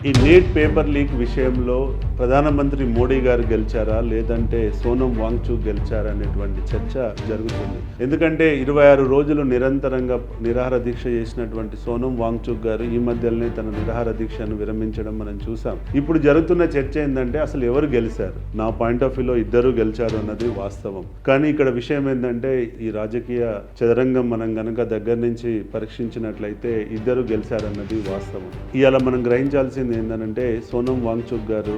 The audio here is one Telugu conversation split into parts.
ఈ నీట్ పేపర్ లీక్ విషయంలో ప్రధానమంత్రి మోడీ గారు గెలిచారా లేదంటే సోనం వాంగ్చుక్ గెలిచారా అనేటువంటి చర్చ జరుగుతుంది. ఎందుకంటే 26 రోజులు నిరంతరంగా నిరాహార దీక్ష చేసినటువంటి సోనం వాంగ్చుక్ గారు ఈ మధ్యలోనే తన నిరాహార దీక్షను విరమించడం మనం చూసాం. ఇప్పుడు జరుగుతున్న చర్చ ఏంటంటే అసలు ఎవరు గెలిచారు? నా పాయింట్ ఆఫ్ వ్యూలో ఇద్దరు గెలిచారు అన్నది వాస్తవం. కానీ ఇక్కడ విషయం ఏంటంటే ఈ రాజకీయ చదరంగం మనం గనక దగ్గర నుంచి పరీక్షించినట్లయితే ఇద్దరు గెలిచారన్నది వాస్తవం. ఇవాళ మనం గ్రహించాల్సింది ఏంటంటే సోనం వాంగ్చుక్ గారు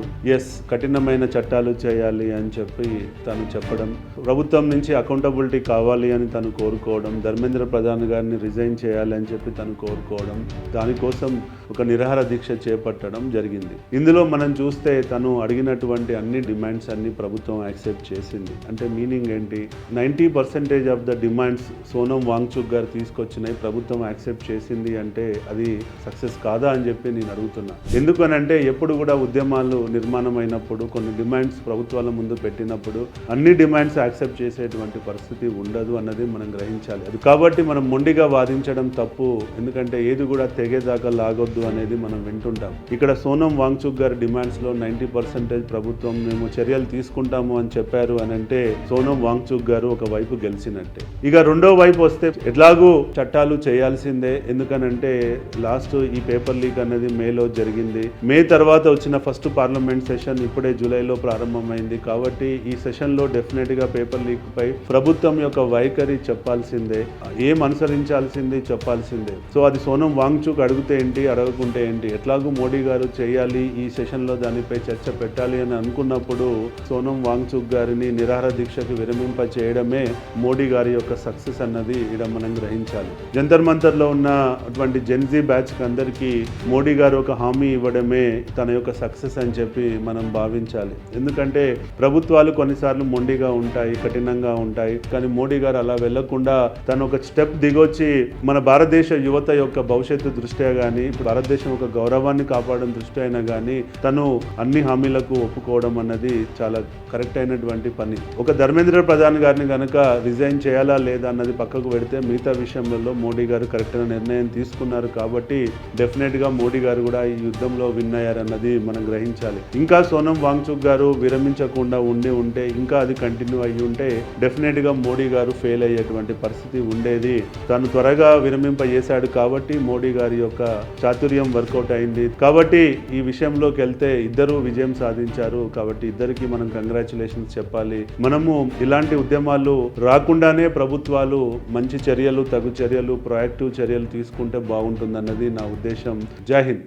కఠినమైన చట్టాలు చేయాలి అని చెప్పి తను చెప్పడం, ప్రభుత్వం నుంచి అకౌంటబిలిటీ కావాలి అని తను కోరుకోవడం, ధర్మేంద్ర ప్రధాన్ గారిని రిజైన్ చేయాలి అని చెప్పి తను కోరుకోవడం, దానికోసం ఒక నిరాహార దీక్ష చేపట్టడం జరిగింది. ఇందులో మనం చూస్తే తను అడిగినటువంటి అన్ని డిమాండ్స్ అన్ని ప్రభుత్వం యాక్సెప్ట్ చేసింది. అంటే మీనింగ్ ఏంటి? 90% of the demands Sonam Wangchuk గారు తీసుకొచ్చినాయి ప్రభుత్వం యాక్సెప్ట్ చేసింది అంటే అది సక్సెస్ కాదా అని చెప్పి నేను అడుగుతున్నా. ఎందుకనంటే ఎప్పుడు కూడా ఉద్యమాలు నిర్మాణం అయినప్పుడు కొన్ని డిమాండ్స్ ప్రభుత్వాల ముందు పెట్టినప్పుడు అన్ని డిమాండ్స్ యాక్సెప్ట్ చేసేటువంటి పరిస్థితి ఉండదు అన్నది మనం గ్రహించాలి. అది కాబట్టి మనం మొండిగా వాదించడం తప్పు. ఎందుకంటే ఏది కూడా తెగేదాకా లాగొద్దు అనేది మనం వింటుంటాం. ఇక్కడ సోనం వాంగ్చుక్ గారి డిమాండ్స్లో 90% ప్రభుత్వం మేము చర్యలు తీసుకుంటాము అని చెప్పారు అని అంటే సోనం వాంగ్చుక్ గారు ఒక వైపు గెలిచినట్టే. ఇక రెండో వైపు వస్తే ఎట్లాగూ చట్టాలు చేయాల్సిందే. ఎందుకనంటే లాస్ట్ ఈ పేపర్ లీక్ అనేది మేలో జరిగింది. మే తర్వాత వచ్చిన ఫస్ట్ పార్లమెంట్ సెషన్ ఇప్పుడే జూలైలో ప్రారంభమైంది. కాబట్టి ఈ సెషన్లో డెఫినెట్గా పేపర్ లీక్ పై ప్రభుత్వం యొక్క వైఖరి చెప్పాల్సిందే, ఏం అనుసరించాల్సింది చెప్పాల్సిందే. సో అది సోనం వాంగ్చుక్ అడిగితే ఏంటి, అడగకుంటే ఏంటి, ఎట్లాగూ మోడీ గారు చేయాలి ఈ సెషన్లో దానిపై చర్చ పెట్టాలి అని అనుకున్నప్పుడు సోనం వాంగ్చుక్ గారిని నిరాహార దీక్షకు విరమింప చేయడమే మోడీ గారి యొక్క సక్సెస్ అన్నది ఇక్కడ మనం గ్రహించాలి. జంతర్ మంతర్లో ఉన్న అటువంటి జెన్జీ బ్యాచ్ అందరికీ మోడీ గారు ఒక హామీ ఇవ్వడమే తన యొక్క సక్సెస్ అని చెప్పి మనం భావించాలి. ఎందుకంటే ప్రభుత్వాలు కొన్నిసార్లు మొండిగా ఉంటాయి, కఠినంగా ఉంటాయి. కానీ మోడీ గారు అలా వెళ్లకుండా తను ఒక స్టెప్ దిగొచ్చి మన భారతదేశ యువత యొక్క భవిష్యత్తు దృష్ట్యా కానీ ఇప్పుడు భారతదేశం ఒక గౌరవాన్ని కాపాడడం దృష్ట్యా అయినా కానీ తను అన్ని హామీలకు ఒప్పుకోవడం అన్నది చాలా కరెక్ట్ అయినటువంటి పని. ఒక ధర్మేంద్ర ప్రధాన్ గారిని కనుక రిజైన్ చేయాలా లేదా అన్నది పక్కకు పెడితే మిగతా విషయంలో మోడీ గారు కరెక్ట్ అయిన నిర్ణయం తీసుకున్నారు. కాబట్టి డెఫినెట్గా మోడీ గారు కూడా ఈ యుద్ధంలో విన్ అయ్యారన్నది మనం గ్రహించాలి. ఇంకా సోనం వాంగ్చుక్ గారు విరమించకుండా ఉంటే ఇంకా అది కంటిన్యూ అయ్యి ఉంటే డెఫినెట్గా మోడీ గారు ఫెయిల్ అయ్యేటువంటి పరిస్థితి ఉండేది. తను త్వరగా విరమింప చేశాడు కాబట్టి మోడీ గారి యొక్క చాతుర్యం వర్కౌట్ అయింది. కాబట్టి ఈ విషయంలోకి వెళ్తే ఇద్దరు విజయం సాధించారు. కాబట్టి ఇద్దరికి మనం కంగ్రాచులేషన్స్ చెప్పాలి. మనము ఇలాంటి ఉద్యమాలు రాకుండానే ప్రభుత్వాలు మంచి చర్యలు, తగు చర్యలు, ప్రొయాక్టివ్ చర్యలు తీసుకుంటే బాగుంటుందన్నది నా ఉద్దేశం. జై హింద్.